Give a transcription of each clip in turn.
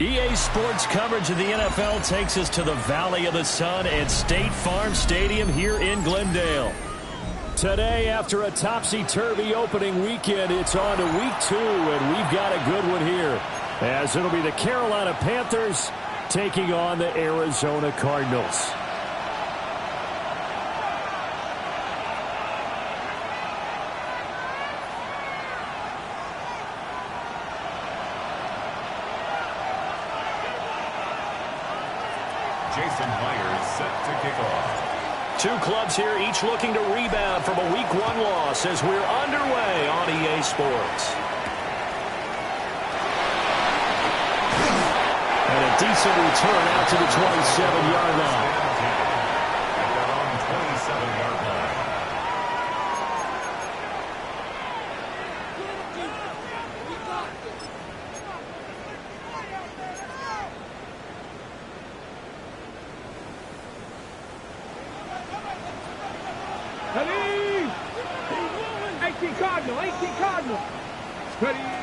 EA Sports coverage of the NFL takes us to the Valley of the Sun at State Farm Stadium here in Glendale. Today, after a topsy-turvy opening weekend, it's on to week 2, and we've got a good one here, as it'll be the Carolina Panthers taking on the Arizona Cardinals. Jason Myers set to kick off. Two clubs here, each looking to rebound from a Week 1 loss as we're underway on EA Sports. And a decent return out to the 27-yard line. At their own 27-yard line.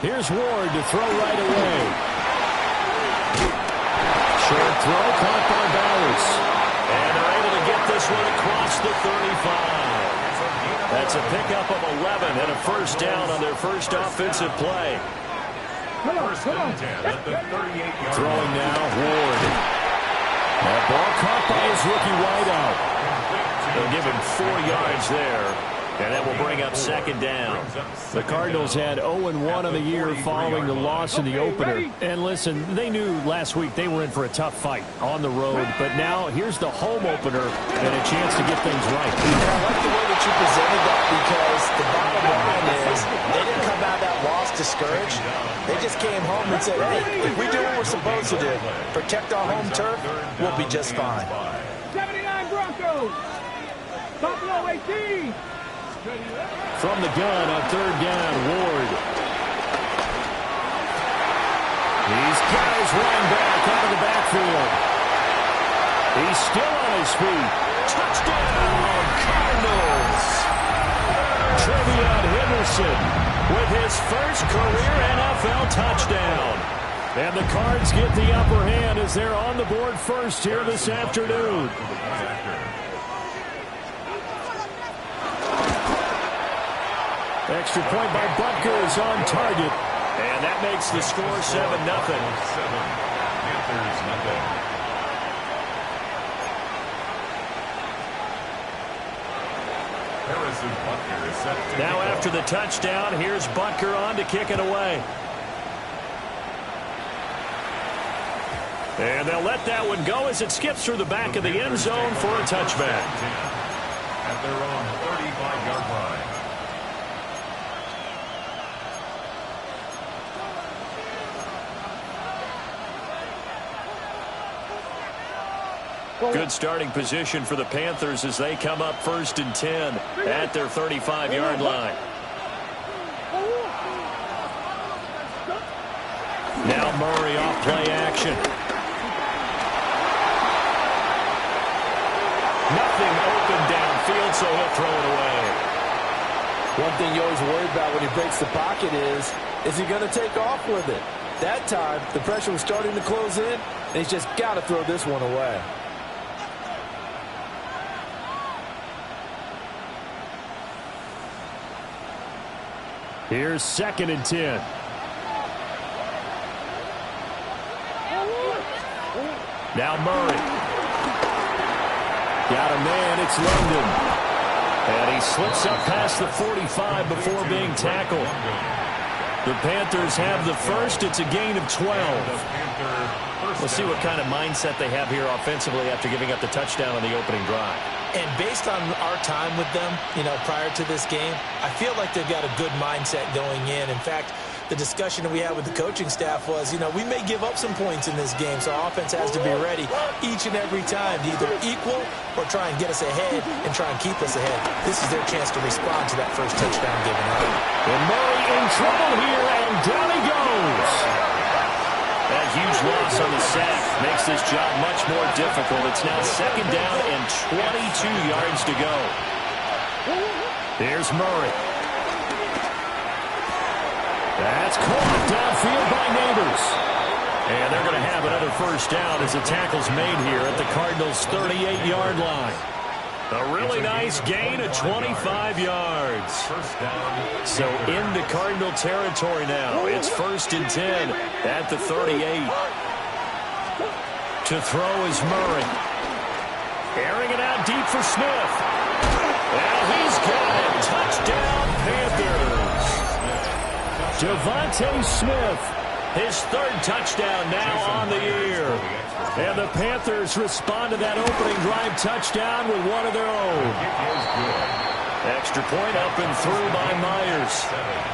Here's Ward to throw right away. Short throw caught by Bowers. And they're able to get this one across the 35. That's a pickup of 11 and a first down on their first offensive play. First and 10 at the 38-yard Throwing now, Ward. That ball caught by his rookie wideout. They'll give him 4 yards there. And that will bring up second down. The Cardinals had 0-1 on the year following the loss in the opener. And listen, they knew last week they were in for a tough fight on the road. But now here's the home opener and a chance to get things right. I like the way that you presented that, because the bottom line is they didn't come out of that loss discouraged. They just came home and said, hey, if we do what we're supposed to do, protect our home turf, we'll be just fine. 79 Broncos. Buffalo 18. From the gun on third down, Ward. He's got his run back out of the backfield. He's still on his feet. Touchdown, Cardinals! Trevion Henderson with his first career NFL touchdown. And the Cards get the upper hand as they're on the board first here this afternoon. Extra point by Butker is on target. And that makes the score 7-0. Panthers nothing. Harrison Butker is set to Now kick after off. the touchdown, here's Butker on to kick it away. And they'll let that one go as it skips through the back of the end zone for a touchback. At their own 35-yard line. Good starting position for the Panthers as they come up 1st and 10 at their 35-yard line. Now Murray off play action. Nothing open downfield, so he'll throw it away. One thing you always worry about when he breaks the pocket is he going to take off with it? That time, the pressure was starting to close in, and he's just got to throw this one away. Here's 2nd and 10. Now Murray. Got a man, it's London. And he slips up past the 45 before being tackled. The Panthers have the first. It's a gain of 12. We'll see what kind of mindset they have here offensively after giving up the touchdown on the opening drive. And based on our time with them, prior to this game, I feel like they've got a good mindset going in. In fact, the discussion that we had with the coaching staff was, we may give up some points in this game, so our offense has to be ready each and every time to either equal or try and get us ahead and try and keep us ahead. This is their chance to respond to that first touchdown given up. And Murray in trouble here, and down he goes. That huge loss on the sack makes this job much more difficult. It's now 2nd down and 22 yards to go. Here's Murray. That's caught downfield by Neighbors. And they're going to have another first down as the tackle's made here at the Cardinals' 38-yard line. A really nice gain of 25 yards. So into Cardinal territory now. It's 1st and 10 at the 38. To throw is Murray. Airing it out deep for Smith. And he's got it. Touchdown, Panthers. Devontae Smith, his 3rd touchdown now on the year. And the Panthers respond to that opening drive touchdown with one of their own. Extra point up and through by Myers.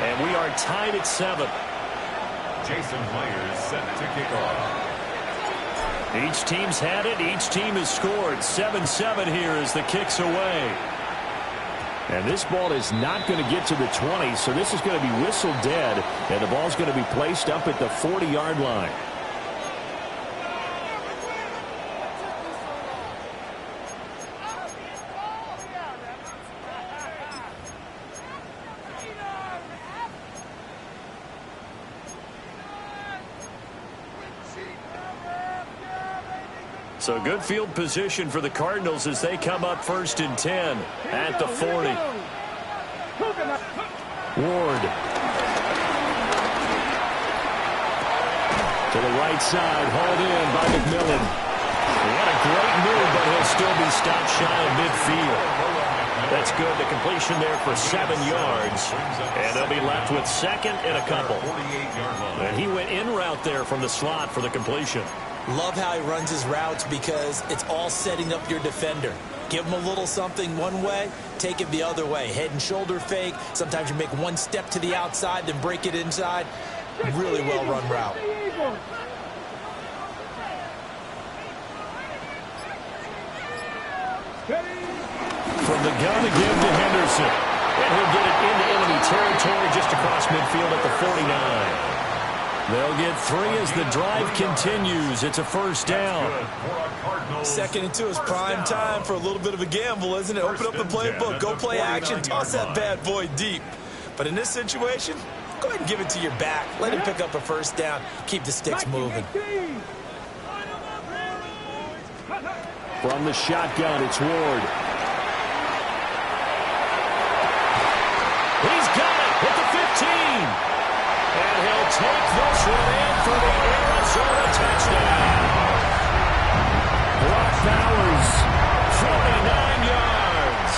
And we are tied at 7. Jason Myers set to kick off. Each team's had it. Each team has scored. 7-7 here as the kick's away. And this ball is not going to get to the 20, so this is going to be whistled dead, and the ball's going to be placed up at the 40-yard line. So good field position for the Cardinals as they come up 1st and 10 at the 40. Ward. To the right side, hauled in by McMillan. He had a great move, but he'll still be stopped shy of midfield. That's good. The completion there for 7 yards. And they'll be left with 2nd and a couple. And he went in route there from the slot for the completion. Love how he runs his routes because it's all setting up your defender. Give him a little something one way, take it the other way. Head and shoulder fake. Sometimes you make one step to the outside, then break it inside. Really well-run route. From the gun again to Henderson. And he'll get it into enemy territory just across midfield at the 49. They'll get 3 as the drive continues. It's a first down. 2nd and 2 is prime time for a little bit of a gamble, isn't it? Open up the playbook. Go play action. Toss that bad boy deep. But in this situation, go ahead and give it to your back. Let him pick up a first down. Keep the sticks moving. From the shotgun, it's Ward. He's got it at the 15. And he'll take this one in for the Arizona touchdown. Brock Bowers, 49 yards.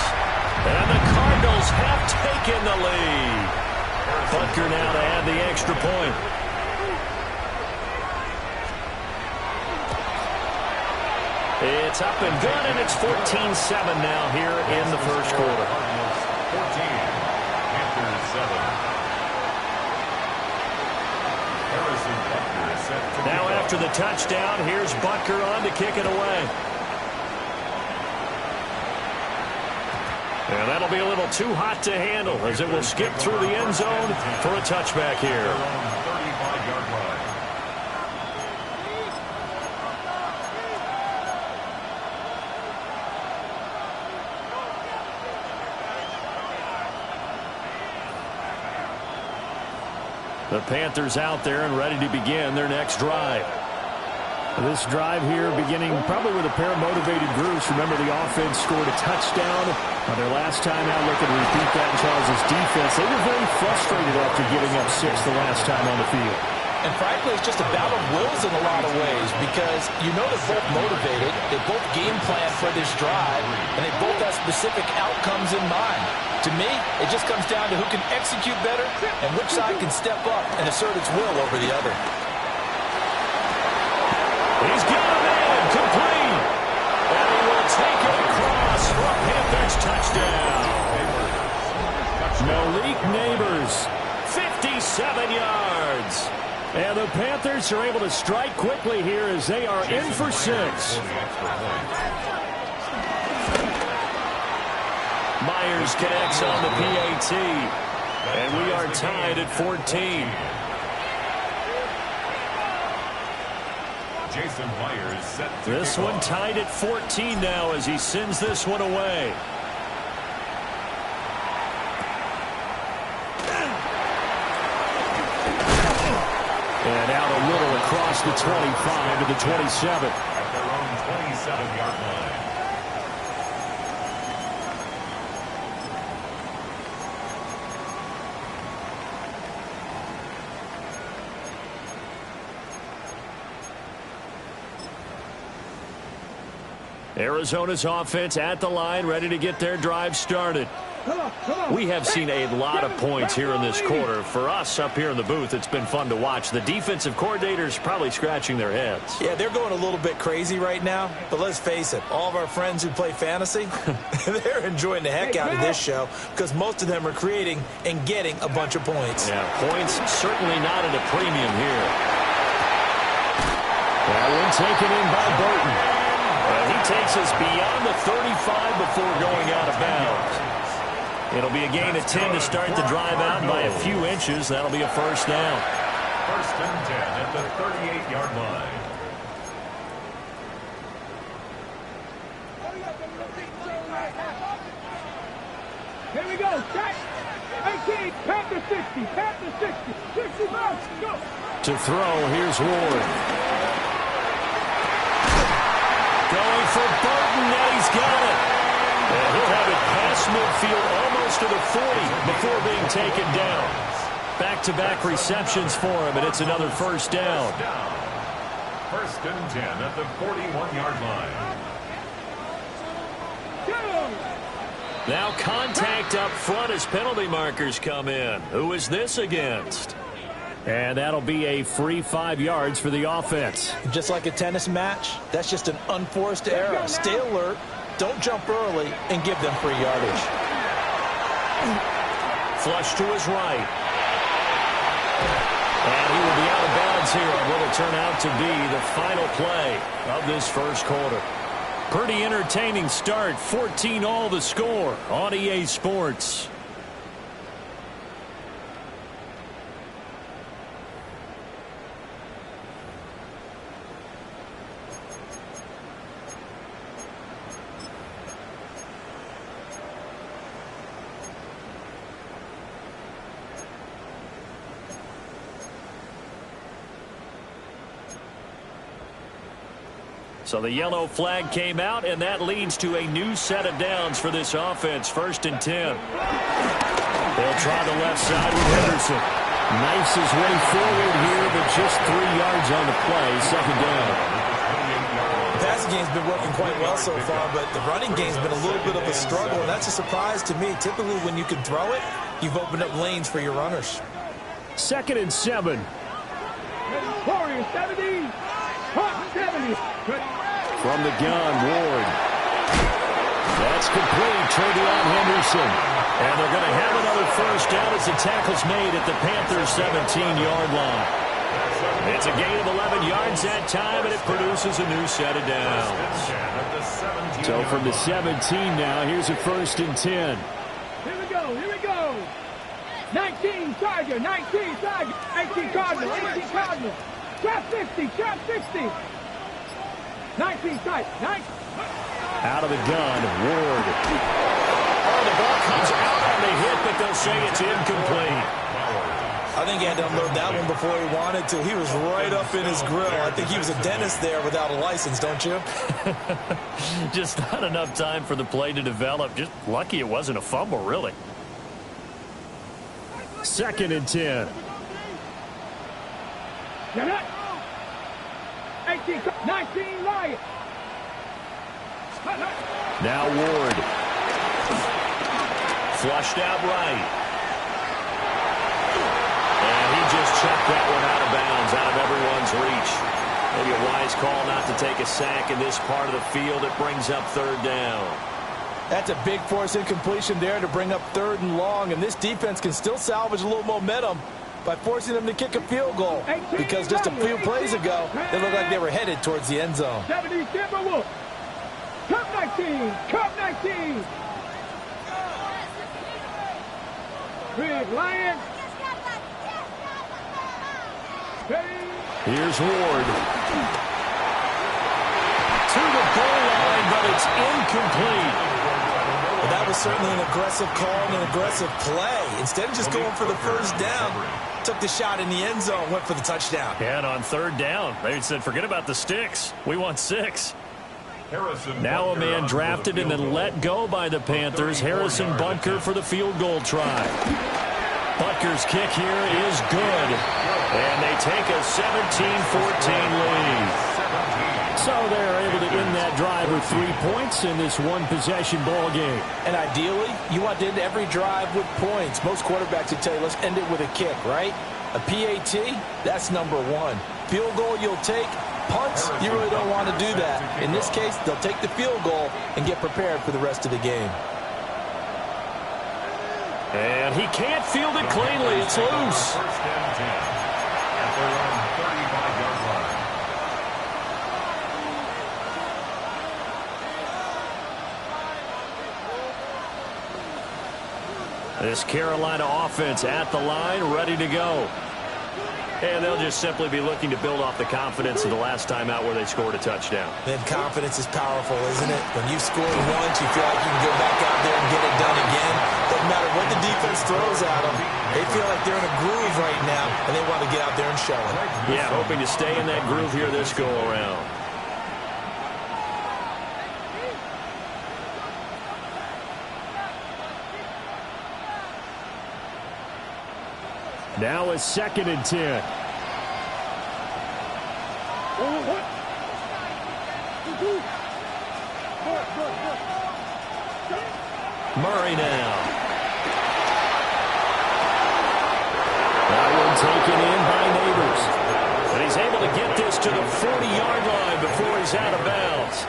And the Cardinals have taken the lead. Butker now to add the extra point. It's up and good, and it's 14-7 now here in the first quarter. 14, Panthers 7. Now after the touchdown, here's Butker on to kick it away. And that'll be a little too hot to handle as it will skip through the end zone for a touchback here. The Panthers out there and ready to begin their next drive. This drive here beginning probably with a pair of motivated groups. Remember, the offense scored a touchdown on their last time out. Looking to repeat that in Charles' defense. They were very frustrated after giving up 6 the last time on the field. And frankly, it's just a battle of wills in a lot of ways because you know they're both motivated. They both game plan for this drive, and they both have specific outcomes in mind. To me, it just comes down to who can execute better and which side can step up and assert its will over the other. He's got him in, complete. And he will take it across for a Panthers touchdown. Malik Neighbors, 57 yards. And the Panthers are able to strike quickly here as they are in for 6. Myers connects on the PAT. And we are tied at 14. Jason Myers set to This one tied at 14 now as he sends this one away. And out a little across the 25 to the 27. At their own 27-yard line. Arizona's offense at the line, ready to get their drive started. We have seen a lot of points here in this quarter. For us up here in the booth, it's been fun to watch. The defensive coordinators probably scratching their heads. Yeah, they're going a little bit crazy right now, but let's face it, all of our friends who play fantasy, they're enjoying the heck out of this show because most of them are creating and getting a bunch of points. Yeah, points certainly not at a premium here. That one taken in by Burton. He takes us beyond the 35 before going out of bounds. It'll be a gain of 10 to start the drive out by a few inches. That'll be a first down. First and 10 at the 38-yard line. Here we go. Check. 18. Panther 60. Panther 60. 60 bucks. Go. To throw, here's Ward. Going for Burton, and he's got it. And he'll have it past midfield almost to the 40 before being taken down. Back-to-back receptions for him, and it's another first down. First and 10 at the 41-yard line. Now contact up front as penalty markers come in. Who is this against? And that'll be a free 5 yards for the offense. Just like a tennis match, that's just an unforced error. Stay alert, don't jump early, and give them free yardage. Flush to his right. And he will be out of bounds here on what will turn out to be the final play of this first quarter. Pretty entertaining start. 14-all the score on EA Sports. So the yellow flag came out, and that leads to a new set of downs for this offense. First and 10. They'll try the left side with Henderson. Knifes his way forward here, but just 3 yards on the play. Second down. The passing game's been working quite well so far, but the running game's been a little bit of a struggle, and that's a surprise to me. Typically, when you can throw it, you've opened up lanes for your runners. Second and 7. Warriors 70. 70. From the gun, Ward. That's complete. Trevion Henderson. And they're going to have another first down as the tackle's made at the Panthers' 17-yard line. It's a gain of 11 yards that time, and it produces a new set of downs. So from the 17 now, here's a first and 10. Here we go. Here we go. 19 Tiger. 19 Tiger. 18 Cardinal. 18 Cardinal. Trap 60. Trap 60. 19 tight. 19. Out of the gun, Ward. Oh, the ball comes out on the hit, but they'll say it's incomplete. I think he had to unload that one before he wanted to. He was right up in his grill. I think he was a dentist there without a license, don't you? Just not enough time for the play to develop. Just lucky it wasn't a fumble, really. Second and 10. 18, 19, Lion. Now Ward. Flushed out right. And he just chucked that one out of bounds, out of everyone's reach. Maybe a wise call not to take a sack in this part of the field. It brings up third down. That's a big force incompletion there to bring up third and long, and this defense can still salvage a little momentum by forcing them to kick a field goal, because just a few plays ago, they looked like they were headed towards the end zone. 70 Timberwolves. Cup 19. Cup 19. Big Lion. Here's Ward. To the goal line, but it's incomplete. The Well, that was certainly an aggressive call and an aggressive play. Instead of just going for the first down, took the shot in the end zone, went for the touchdown. Yeah, and on third down, they said, forget about the sticks. We want 6. Now a man drafted and then let go by the Panthers. Harrison Butker for the field goal try. Butker's kick here is good. And they take a 17-14 lead. So they're able to end that drive with 3 points in this one-possession ball game. And ideally, you want to end every drive with points. Most quarterbacks would tell you, let's end it with a kick, right? A PAT, that's number 1. Field goal you'll take. Punts, you really don't want to do that. In this case, they'll take the field goal and get prepared for the rest of the game. And he can't field it cleanly. It's loose. First and 10 at their own 35-yard line. This Carolina offense at the line, ready to go. And they'll just simply be looking to build off the confidence of the last time out where they scored a touchdown. Then confidence is powerful, isn't it? When you score once, you feel like you can go back out there and get it done again. Doesn't matter what the defense throws at them. They feel like they're in a groove right now, and they want to get out there and show it. Yeah, hoping to stay in that groove here this go-around. Now a 2nd and 10. Murray now. That one taken in by Neighbors. But he's able to get this to the 40-yard line before he's out of bounds.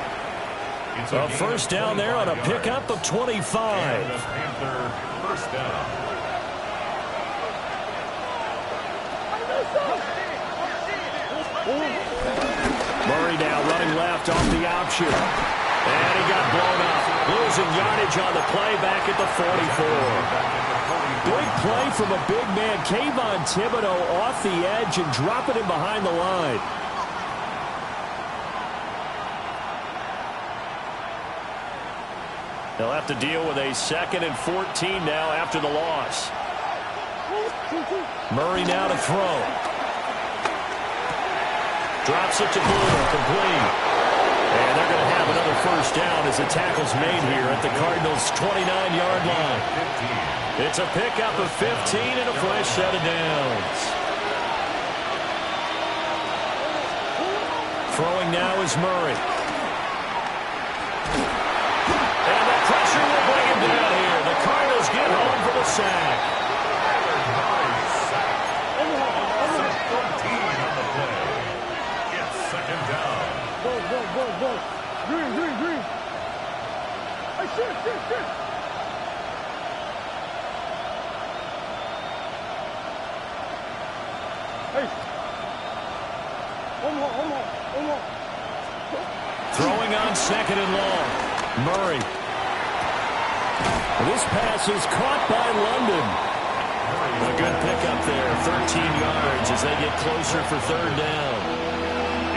A first down there on a pickup of 25. First down. Murray now running left off the option. And he got blown up. Losing yardage on the play back at the 44. Big play from a big man. Kayvon Thibodeaux off the edge and dropping him behind the line. They'll have to deal with a 2nd and 14 now after the loss. Murray now to throw. Drops it to Blue, complete. And they're going to have another first down as the tackle's made here at the Cardinals' 29-yard line. It's a pickup of 15 and a fresh set of downs. Throwing now is Murray. And the pressure will bring him down here. The Cardinals get home for the sack. Green. Hey, shit. Hey. One more. Throwing on 2nd and long. Murray. This pass is caught by London. A good pickup there. 13 yards as they get closer for 3rd down.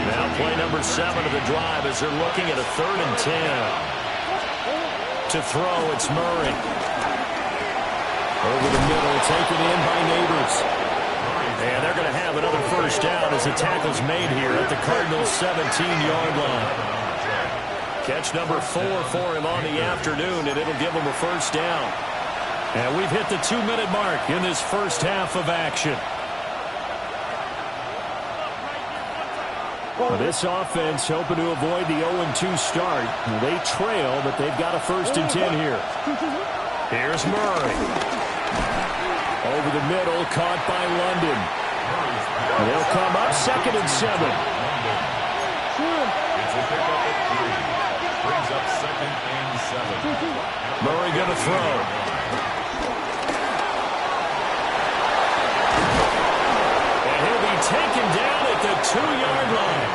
Now play number 7 of the drive as they're looking at a 3rd and 10. To throw, it's Murray. Over the middle, taken in by Neighbors. And they're going to have another first down as the tackle's made here at the Cardinals' 17-yard line. Catch number 4 for him on the afternoon, and it'll give him a first down. And we've hit the 2-minute mark in this first half of action. Well, this offense hoping to avoid the 0-2 start. They trail, but they've got a 1st and 10 here. Here's Murray. Over the middle, caught by London. They'll come up 2nd and 7. It's a pickup at 3. Brings up 2nd and 7. Murray going to throw. And he'll be taken down at the 2-yard line.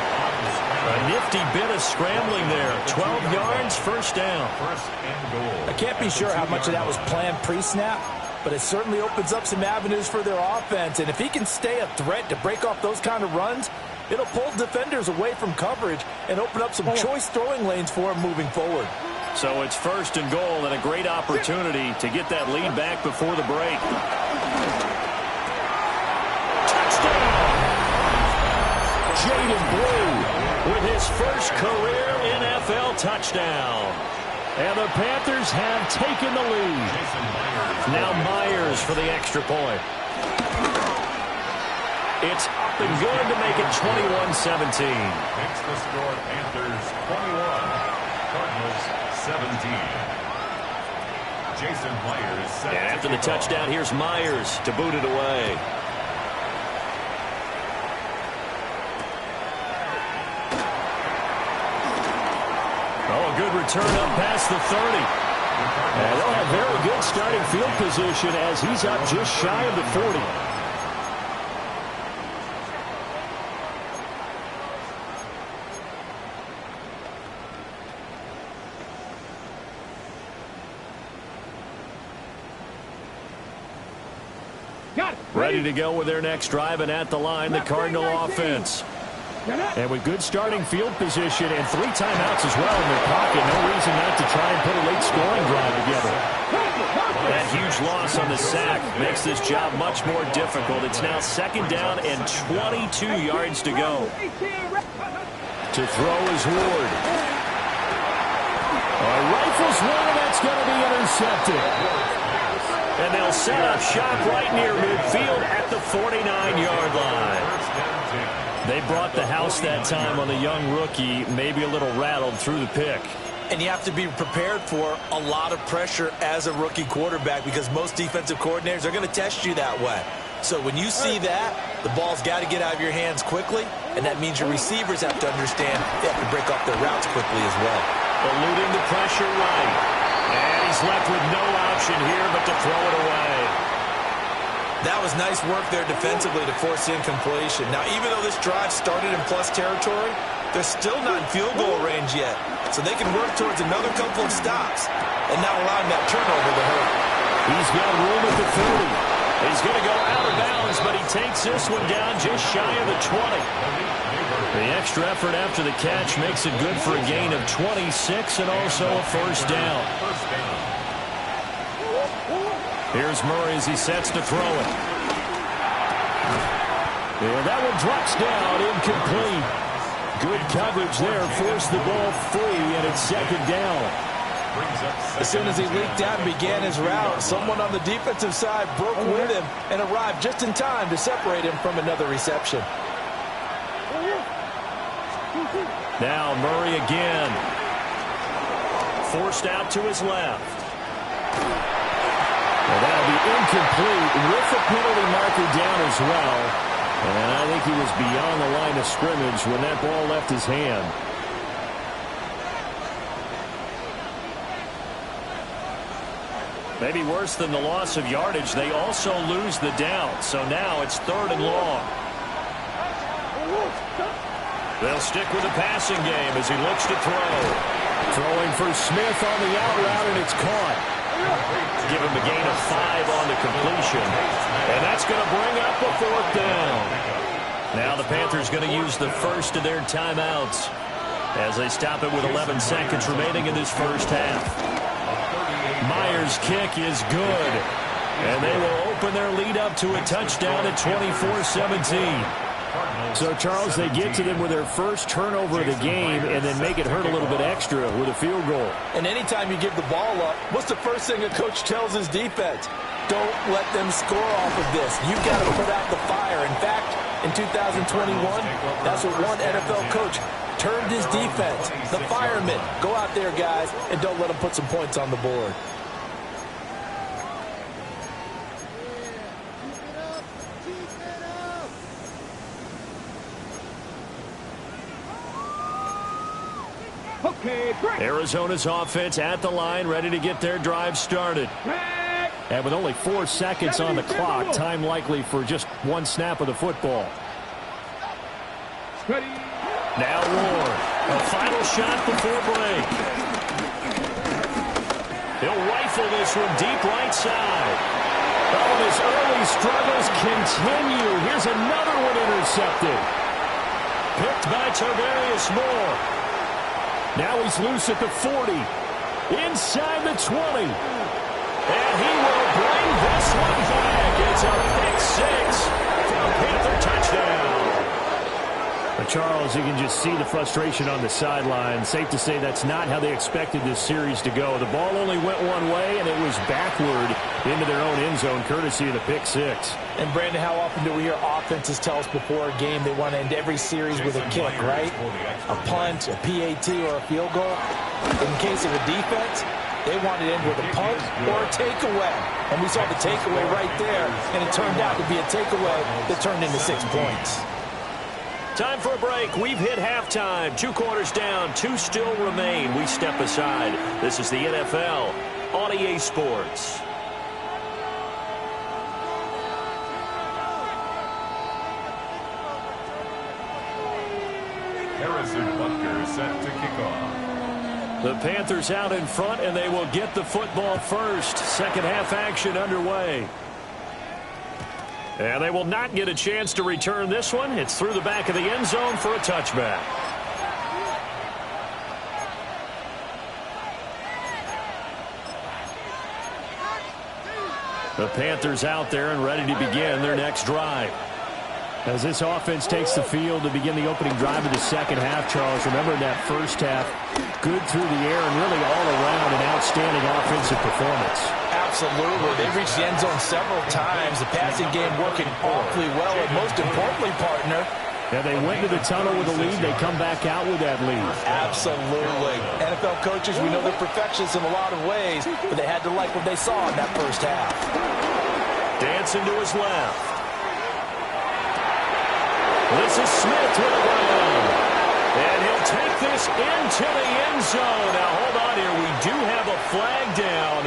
A nifty bit of scrambling there. 12 yards, first down. First and goal. I can't be sure how much of that was planned pre-snap, but it certainly opens up some avenues for their offense. And if he can stay a threat to break off those kind of runs, it'll pull defenders away from coverage and open up some choice throwing lanes for him moving forward. So it's 1st and goal and a great opportunity to get that lead back before the break. Touchdown! Jaden Blue with his first career NFL touchdown. And the Panthers have taken the lead. Now Myers for the extra point. It's up and good to make it 21-17. Makes the score Panthers 21, Cardinals 17. Jason Myers set And after the touchdown, here's Myers to boot it away. Oh, a good return up past the 30. And they'll have very good starting field position as he's up just shy of the 40. Ready to go with their next drive, and at the line, the Cardinal offense. And with good starting field position and 3 timeouts as well in their pocket, no reason not to try and put a late scoring drive together. That huge loss on the sack makes this job much more difficult. It's now 2nd down and 22 yards to go. To throw is Ward. Rifles one, and that's going to be intercepted. And they'll set up shop right near midfield at the 49-yard line. They brought the house that time on the young rookie, maybe a little rattled through the pick. And you have to be prepared for a lot of pressure as a rookie quarterback because most defensive coordinators are going to test you that way. So when you see that, the ball's got to get out of your hands quickly, and that means your receivers have to understand they have to break off their routes quickly as well. Eluding the pressure right. And he's left with no option here but to throw it away. That was nice work there defensively to force incompletion. Now, even though this drive started in plus territory, they're still not in field goal range yet. So they can work towards another couple of stops and not allowing that turnover to hurt. He's got room at the 30. He's going to go out of bounds, but he takes this one down just shy of the 20. The extra effort after the catch makes it good for a gain of 26 and also a 1st down. Here's Murray as he sets to throw it. And that one drops down, incomplete. Good coverage there, forced the ball free, and it's 2nd down. As soon as he leaked out and began his route, someone on the defensive side broke with him and arrived just in time to separate him from another reception. Now Murray again. Forced out to his left. Well, that'll be incomplete with the penalty marker down as well. And I think he was beyond the line of scrimmage when that ball left his hand. Maybe worse than the loss of yardage, they also lose the down. So now it's 3rd and long. They'll stick with the passing game as he looks to throw. Throwing for Smith on the out route, and it's caught. Give him a gain of 5 on the completion. And that's going to bring up the 4th down. Now the Panthers going to use the first of their timeouts as they stop it with 11 seconds remaining in this first half. Myers' kick is good. And they will open their lead up to a touchdown at 24-17. So, Charles, they get to them with their first turnover of the game and then make it hurt a little bit extra with a field goal. And anytime you give the ball up, what's the first thing a coach tells his defense? Don't let them score off of this. You've got to put out the fire. In fact, in 2021, that's what one NFL coach termed his defense. The firemen. Go out there, guys, and don't let them put some points on the board. Arizona's offense at the line, ready to get their drive started. And with only 4 seconds on the clock, time likely for just 1 snap of the football. Now Ward, a final shot before break. He'll rifle this one deep right side. Oh, his early struggles continue. Here's another one intercepted. Picked by Tarvarius Moore. Now he's loose at the 40. inside the 20. And he will bring this one back. It's a pick six for a Panther touchdown. Charles, you can just see the frustration on the sideline. Safe to say that's not how they expected this series to go. The ball only went one way, and it was backward into their own end zone, courtesy of the pick six. And, Brandon, how often do we hear offenses tell us before a game they want to end every series with a kick, right? A punt, a PAT, or a field goal. In case of a defense, they want it to end with a punt or a takeaway. And we saw the takeaway right there, and it turned out to be a takeaway that turned into 6 points. Time for a break. We've hit halftime. 2 quarters down. 2 still remain. We step aside. This is the NFL on EA Sports. Harrison Butker set to kick off. The Panthers out in front, and they will get the football first. Second half action underway. And they will not get a chance to return this one. It's through the back of the end zone for a touchback. The Panthers out there and ready to begin their next drive. As this offense takes the field to begin the opening drive of the second half, Charles, remember in that first half, good through the air and really all around an outstanding offensive performance. Absolutely. They reached the end zone several times. The passing game working awfully well, and most importantly, partner, yeah, they went to the tunnel with a lead. They come back out with that lead. Absolutely. NFL coaches, we know they're perfectionists in a lot of ways, but they had to like what they saw in that first half. Dancing to his left. This is Smith with a run. And he'll take this into the end zone. Now, hold on here. We do have a flag down.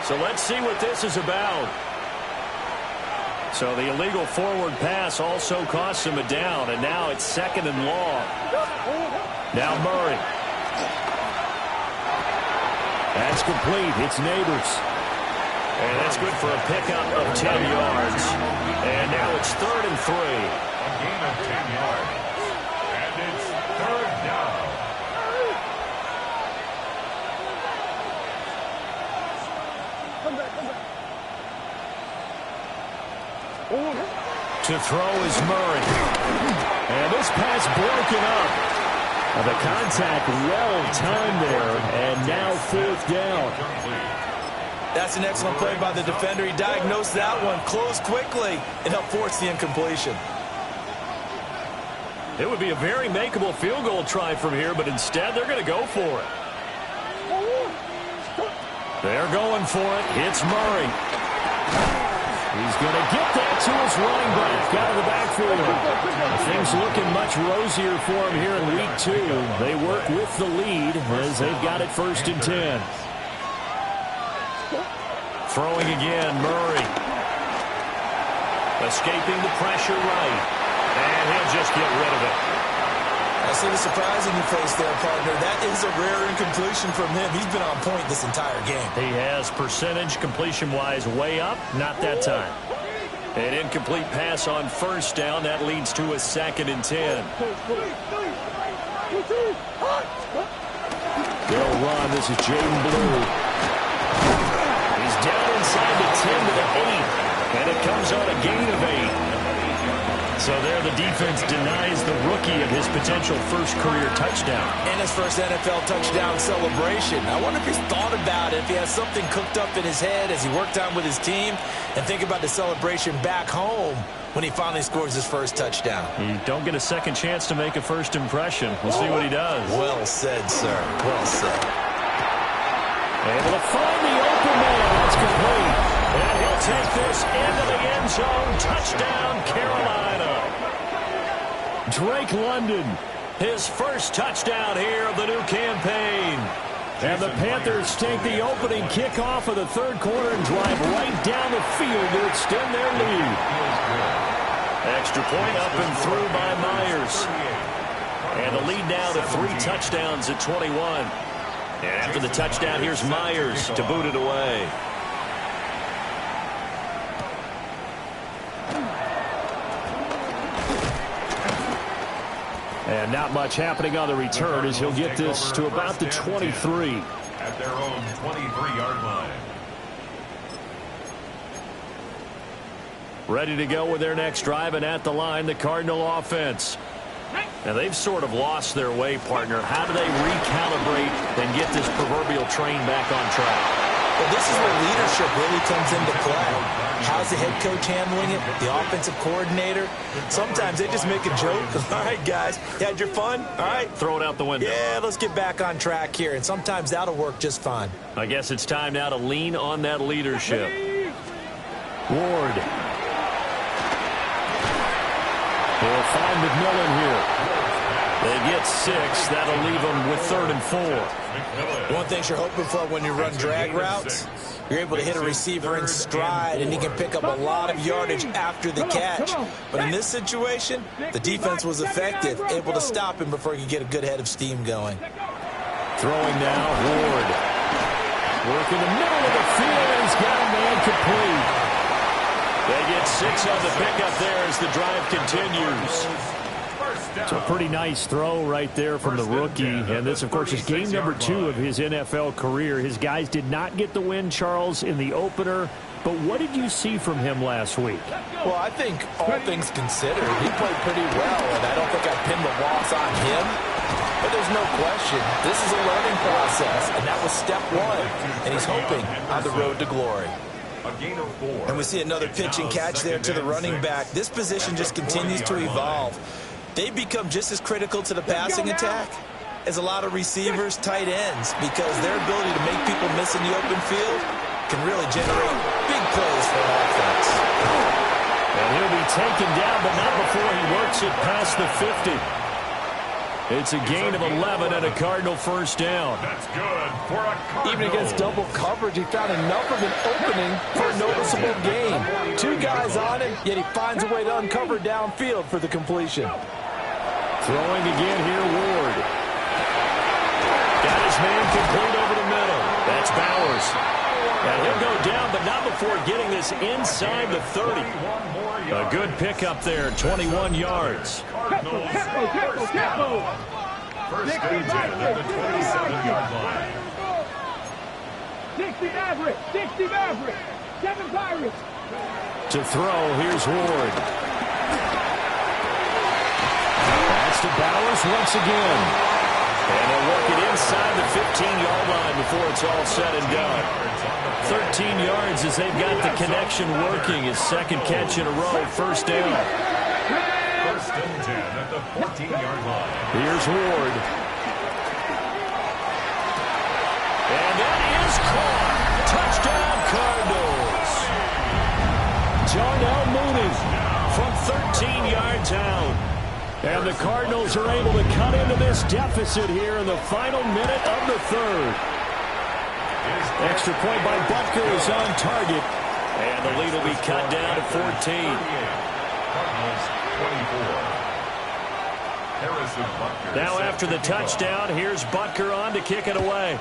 So let's see what this is about. So the illegal forward pass also costs him a down. And now it's 2nd and long. Now Murray. That's complete. It's Neighbors. And that's good for a pickup of 10 yards. And now it's 3rd and 3. A gain of 10 yards. And it's 3rd down. To throw is Murray. And this pass broken up. The contact well timed there. And now 4th down. That's an excellent play by the defender. He diagnosed that one, closed quickly, and helped force the incompletion. It would be a very makeable field goal try from here, but instead they're going to go for it. They're going for it. It's Murray. He's going to get that to his running back out of the backfield. Things looking much rosier for him here in week 2. They work with the lead as they've got it 1st and 10. Throwing again, Murray. Escaping the pressure right. And he'll just get rid of it. I see the surprise in your face there, partner. That is a rare incompletion from him. He's been on point this entire game. He has, percentage completion-wise way up. Not that time. An incomplete pass on 1st down. That leads to a 2nd and 10. They'll run. This is Jaden Blue. He's down inside the 10 to the 8. And it comes on a gain of 8. So there the defense denies the rookie of his potential first career touchdown. And his first NFL touchdown celebration. I wonder if he's thought about it, if he has something cooked up in his head as he worked on with his team, and think about the celebration back home when he finally scores his first touchdown. You don't get a second chance to make a first impression. We'll see what he does. Well said, sir. Well said. Able to find the open man. That's complete. And he'll take this into the end zone. Touchdown, Carolina. Drake London, his first touchdown here of the new campaign. And the Panthers take the opening kickoff of the 3rd quarter and drive right down the field to extend their lead. Extra point up and through by Myers. And the lead now to 3 touchdowns at 21. And after the touchdown, here's Myers to boot it away. And not much happening on the return as he'll get this to about the 23. at their own 23-yard line. Ready to go with their next drive, and at the line, the Cardinal offense. Now, they've sort of lost their way, partner. How do they recalibrate and get this proverbial train back on track? Well, this is where leadership really comes into play. How's the head coach handling it? The offensive coordinator? Sometimes they just make a joke. All right, guys, you had your fun? All right. Throw it out the window. Yeah, let's get back on track here. And sometimes that'll work just fine. I guess it's time now to lean on that leadership. Ward. They'll find McMillan here. They get 6. That'll leave them with 3rd and 4. One thing you're hoping for when you run drag routes, you're able to hit a receiver in stride, and he can pick up a lot of yardage after the catch. But in this situation, the defense was effective, able to stop him before he could get a good head of steam going. Throwing now, Ward. Work in the middle of the field, and he's got a man complete. They get 6 on the pickup there as the drive continues. It's a pretty nice throw right there from the rookie. And this, of course, is game number 2 of his NFL career. His guys did not get the win, Charles, in the opener. But what did you see from him last week? Well, I think all things considered, he played pretty well, and I don't think I pinned the loss on him. But there's no question, this is a learning process, and that was step 1. And he's hoping on the road to glory. And we see another pitch and catch there to the running back. This position just continues to evolve. They've become just as critical to the passing attack as a lot of receivers, tight ends, because their ability to make people miss in the open field can really generate big plays for an offense. And he'll be taken down, but not before he works it past the 50. It's a gain of 11 and a Cardinal first down. That's good for a Cardinal. Even against double coverage, he found enough of an opening for a noticeable gain. 2 guys on him, yet he finds a way to uncover downfield for the completion. Throwing again here, Ward. Got his man complete over the middle. That's Bowers. And he'll go down, but not before getting this inside the 30. A good pickup there, 21 yards. Cardinals first and 10 at the 27-yard line. 60 Maverick, 60 Maverick, 7 Pirates. To throw, here's Ward. That's to Bowers once again. And they'll work it inside the 15-yard line before it's all said and done. 13 yards as they've got the connection working. His second catch in a row, first down. First and 10 at the 14-yard line. Here's Ward. And that is caught. Touchdown, Cardinals. Darnell Mooney from 13 yards out. And the Cardinals are able to cut into this deficit here in the final minute of the 3rd. Extra point by Butker is on target. And the lead will be cut down to 14. Cardinals 24. Harrison Butker. Now after the touchdown, here's Butker on to kick it away.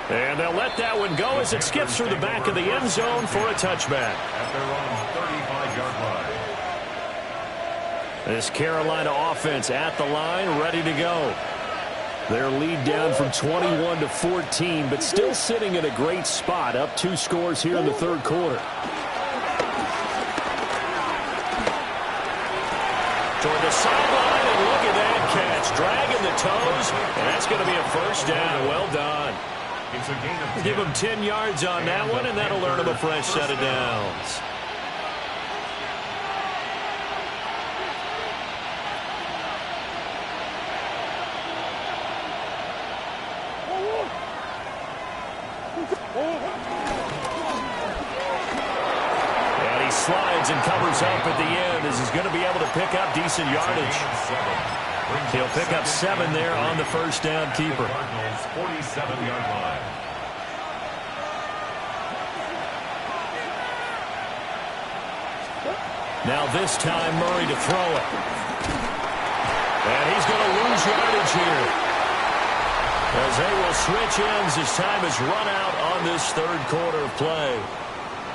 And they'll let that one go as it skips through the back of the end zone for a touchback. At their own 35-yard line. This Carolina offense at the line, ready to go. Their lead down from 21 to 14, but still sitting in a great spot, up 2 scores here in the 3rd quarter. Toward the sideline, and look at that catch. Dragging the toes, and that's going to be a first down. Well done. It's a gain of 10. Give him 10 yards on that one, and that'll earn him a fresh set of downs. And he slides and covers up at the end as he's going to be able to pick up decent yardage. He'll pick up 7 there on the first down keeper. Cardinals 47-yard line. Now this time Murray to throw it. And he's going to lose yardage here, as they will switch ends as time has run out on this 3rd quarter of play.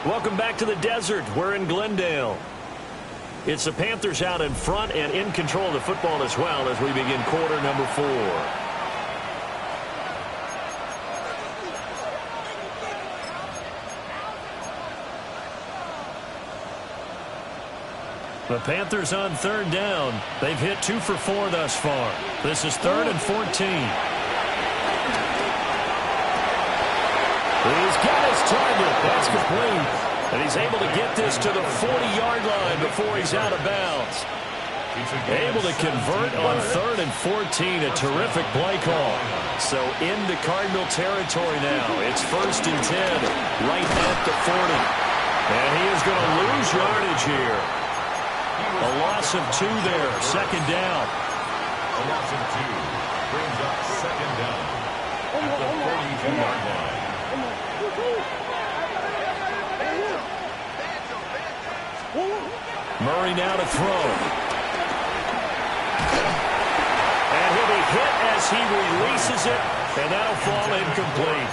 Welcome back to the desert. We're in Glendale. It's the Panthers out in front and in control of the football as well as we begin quarter number 4. The Panthers on third down. They've hit 2 for 4 thus far. This is 3rd and 14. He's got his target. That's complete. And he's able to get this to the 40-yard line before he's out of bounds. Able to convert on 3rd and 14. A terrific play call. So into Cardinal territory now. It's 1st and 10. Right at the 40. And he is going to lose yardage here. A loss of 2 there. 2nd down. A loss of 2 brings up 2nd down at the 42-yard line. Murray now to throw. And he'll be hit as he releases it, and that'll fall incomplete.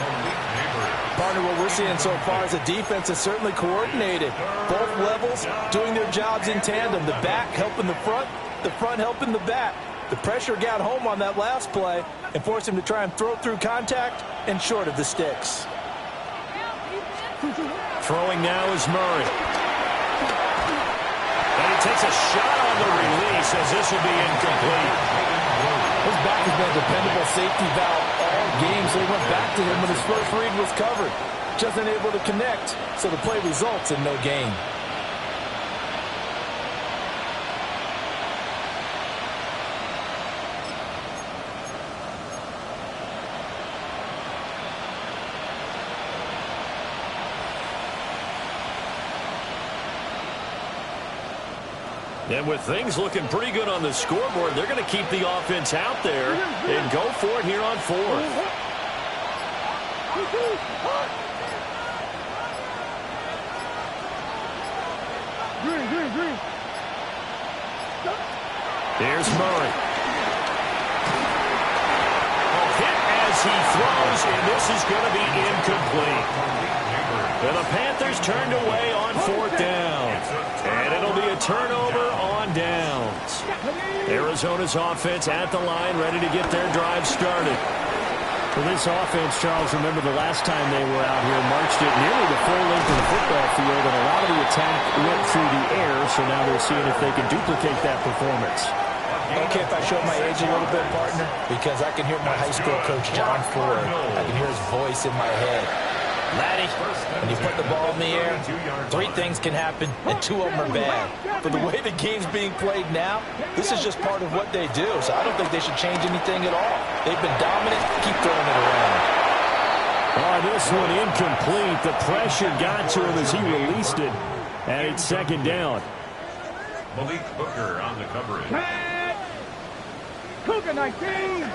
Partner, what we're seeing so far is the defense is certainly coordinated. Both levels doing their jobs in tandem. The back helping the front helping the back. The pressure got home on that last play and forced him to try and throw through contact and short of the sticks. Throwing now is Murray. And he takes a shot on the release as this will be incomplete. His back has been a dependable safety valve all game, so he went back to him when his first read was covered. Just unable to connect, so the play results in no gain. And with things looking pretty good on the scoreboard, they're going to keep the offense out there and go for it here on 4th. Here's Murray. Hit as he throws, and this is going to be incomplete. And the Panthers turned away on 4th down. And it'll be a turnover on downs. Arizona's offense at the line, ready to get their drive started. For this offense, Charles, remember the last time they were out here, marched it nearly the full length of the football field, and a lot of the attack went through the air, so now they're seeing if they can duplicate that performance. Okay, if I show my age a little bit, partner, because I can hear my high school coach, John Ford. I can hear his voice in my head. Laddie, when you put the ball in the air, 3 things can happen, and 2 of them are bad. For the way the game's being played now, this is just part of what they do, so I don't think they should change anything at all. They've been dominant. Keep throwing it around. Oh, this one incomplete. The pressure got to him as he released it, and it's 2nd down. Malik Hooker on the coverage. Hooker 19.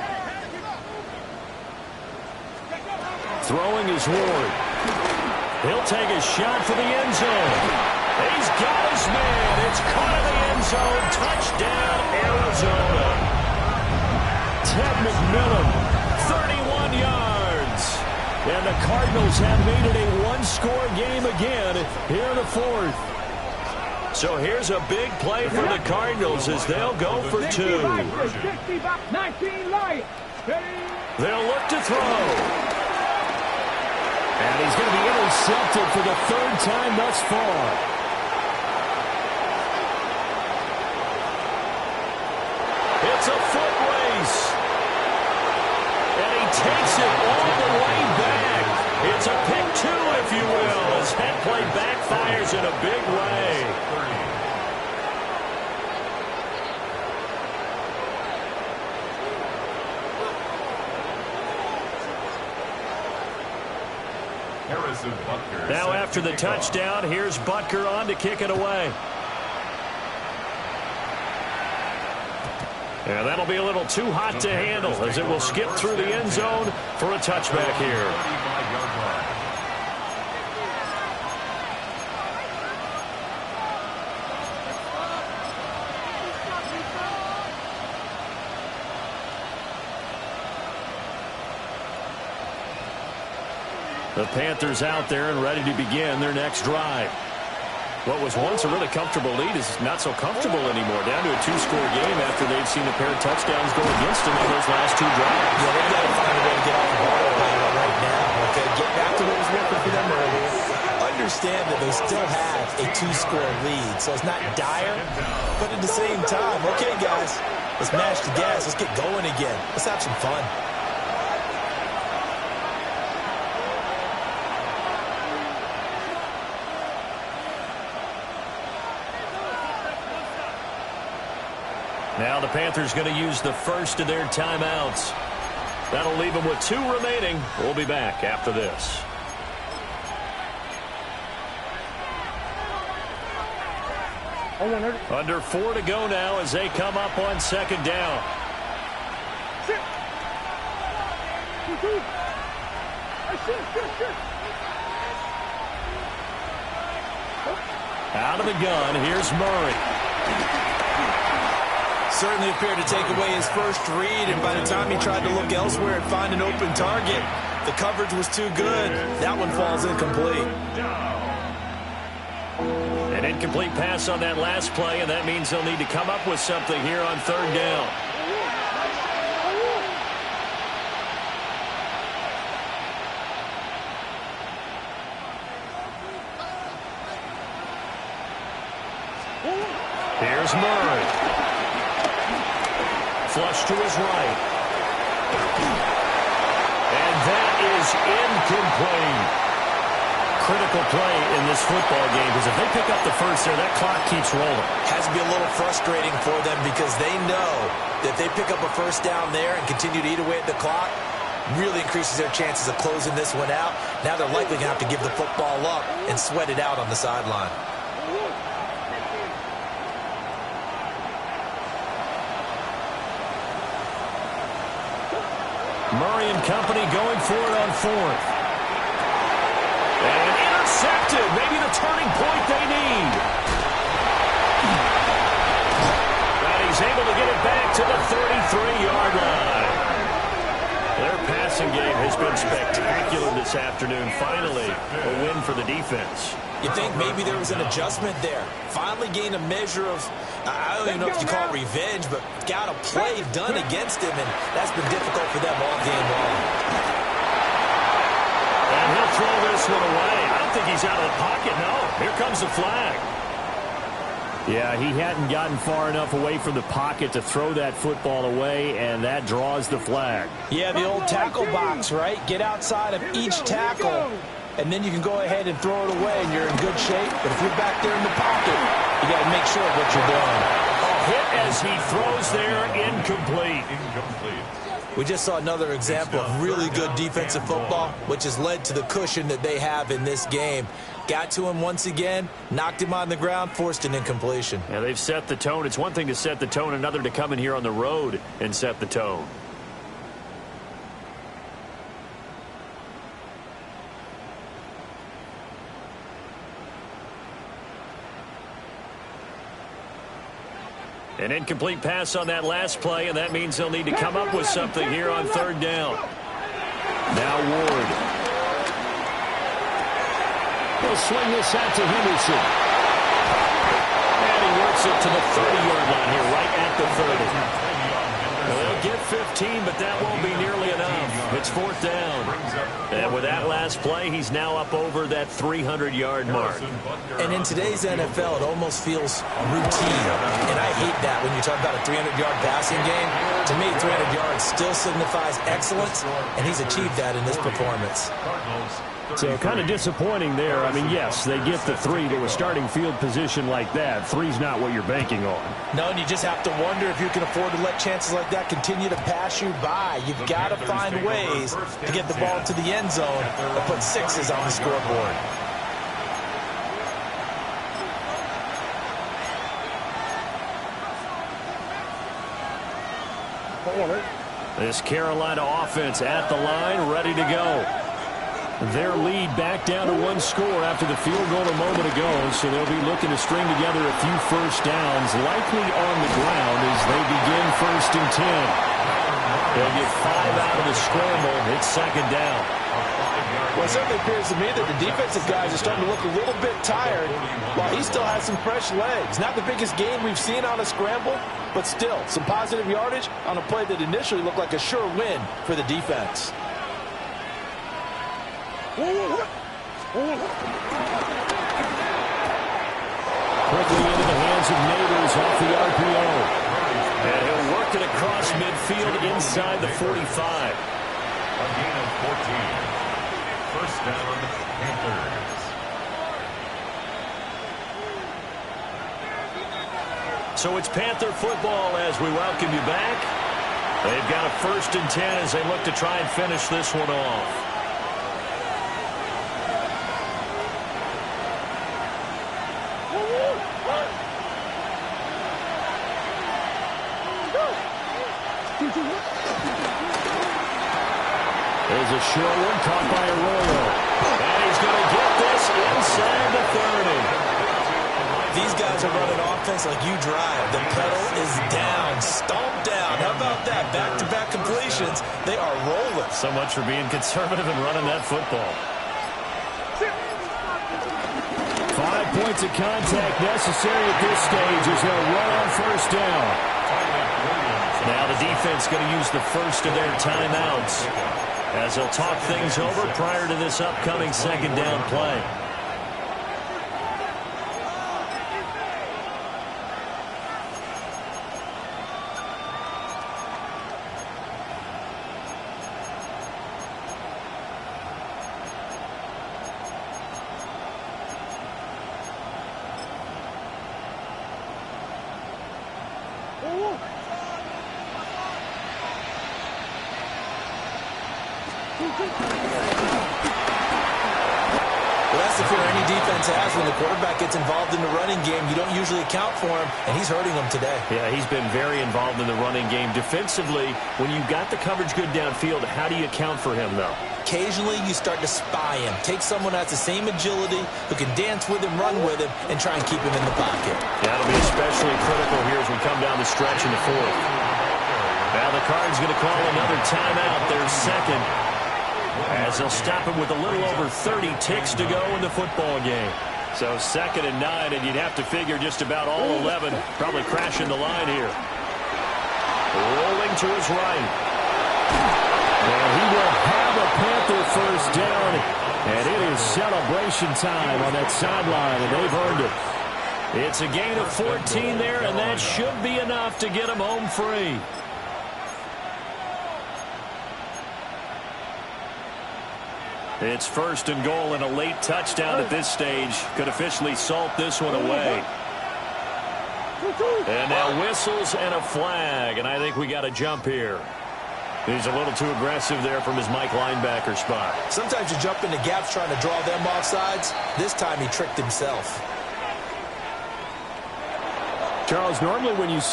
Throwing is Ward. He'll take a shot for the end zone. He's got his man. It's caught in the end zone. Touchdown, Arizona. Ted McMillan, 31 yards. And the Cardinals have made it a one-score game again here in the 4th. So here's a big play for the Cardinals as they'll go for 2. 19 Lions. They'll look to throw. And he's going to be intercepted for the 3rd time thus far. It's a foot race. And he takes it all the way back. It's a pick 2, if you will, as that play backfires in a big way. Now after the touchdown, here's Butker on to kick it away. And that'll be a little too hot to handle as it will skip through the end zone for a touchback here. The Panthers out there and ready to begin their next drive. What was once a really comfortable lead is not so comfortable anymore. Down to a 2-score game after they've seen a pair of touchdowns go against them on those last 2 drives. Yeah, they've got to find a way to get off the ball right now. Okay, get back to what was working for them earlier. Understand that they still have a 2-score lead, so it's not dire, but at the same time, okay, guys, let's mash the gas. Let's get going again. Let's have some fun. Now the Panthers going to use the first of their timeouts. That'll leave them with 2 remaining. We'll be back after this. Under 4 to go now as they come up on 2nd down. Out of the gun, here's Murray. Certainly appeared to take away his first read, and by the time he tried to look elsewhere and find an open target, the coverage was too good. That one falls incomplete. An incomplete pass on that last play, and that means they'll need to come up with something here on 3rd down. Here's Murray. Flush to his right. And that is incomplete. Critical play in this football game, because if they pick up the first there, that clock keeps rolling. Has to be a little frustrating for them because they know that if they pick up a first down there and continue to eat away at the clock, really increases their chances of closing this one out. Now they're likely going to have to give the football up and sweat it out on the sideline. Murray and company going for it on 4th. And intercepted. Maybe the turning point they need. And he's able to get it back to the 33-yard line. Their passing game has been spectacular this afternoon. Finally, a win for the defense. You think maybe there was an adjustment there. Finally gained a measure of, I don't even know if you call it revenge, but got a play done against him, and that's been difficult for them all game long. And he'll throw this one away. I don't think he's out of the pocket, no. Here comes the flag. Yeah, he hadn't gotten far enough away from the pocket to throw that football away, and that draws the flag. Yeah, the old tackle box, right? Get outside of each tackle, and then you can go ahead and throw it away, and you're in good shape. But if you're back there in the pocket, you got to make sure of what you're doing. Hit as he throws there, incomplete. We just saw another example of really good defensive football, which has led to the cushion that they have in this game. Got to him once again, knocked him on the ground, forced an incompletion. Yeah, they've set the tone. It's one thing to set the tone, another to come in here on the road and set the tone. An incomplete pass on that last play, and that means they'll need to come up with something here on 3rd down. Now Ward. He'll swing this out to Henderson. And he works it to the 30-yard line here, right at the 30. Well, they'll get 15, but that won't be nearly enough. It's 4th down. And with that last play, he's now up over that 300-yard mark. And in today's NFL, it almost feels routine. And I hate that when you talk about a 300-yard passing game. To me, 300 yards still signifies excellence, and he's achieved that in this performance. So kind of disappointing there. I mean, yes, they get the 3, but with starting field position like that, 3's not what you're banking on. No, and you just have to wonder if you can afford to let chances like that continue to pass you by. You've got to find ways to get the ball to the end zone and put 6s on the scoreboard. This Carolina offense at the line, ready to go. Their lead back down to 1 score after the field goal a moment ago, so they'll be looking to string together a few first downs, likely on the ground as they begin 1st and 10. They'll get 5 out of the scramble. It's 2nd down. Well, it certainly appears to me that the defensive guys are starting to look a little bit tired while he still has some fresh legs. Not the biggest gain we've seen on a scramble, but still some positive yardage on a play that initially looked like a sure win for the defense. Quickly into the hands of Neighbors off the RPO. And he'll work it across midfield inside the 45. A gain of 14. First down, Panthers. So it's Panther football as we welcome you back. They've got a 1st and 10 as they look to try and finish this one off. There's a short one caught by Arroyo. And he's going to get this inside the 30. These guys are running offense like you drive. The pedal is down, stomped down. How about that? Back-to-back completions. They are rolling. So much for being conservative and running that football. 5 points of contact necessary at this stage as they'll run on 1st down. Now the defense going to use the first of their timeouts as they'll talk things over prior to this upcoming 2nd down play. Well, that's the fear any defense has when the quarterback gets involved in the running game. You don't usually account for him, and he's hurting them today. Yeah, he's been very involved in the running game. Defensively, when you got the coverage good downfield, how do you account for him, though? Occasionally, you start to spy him. Take someone who has the same agility, who can dance with him, run with him, and try and keep him in the pocket. That'll be especially critical here as we come down the stretch in the 4th. Now the Cards going to call another timeout. Their 2nd. As they'll stop him with a little over 30 ticks to go in the football game. So 2nd and 9, and you'd have to figure just about all 11 probably crashing the line here. Rolling to his right. And he will have a Panther 1st down. And it is celebration time on that sideline, and they've earned it. It's a gain of 14 there, and that should be enough to get him home free. It's 1st and goal, and a late touchdown at this stage could officially salt this one away. And now whistles and a flag, and I think we got a jump here. He's a little too aggressive there from his Mike linebacker spot. Sometimes you jump into gaps trying to draw them off sides. This time he tricked himself. Charles, normally when you see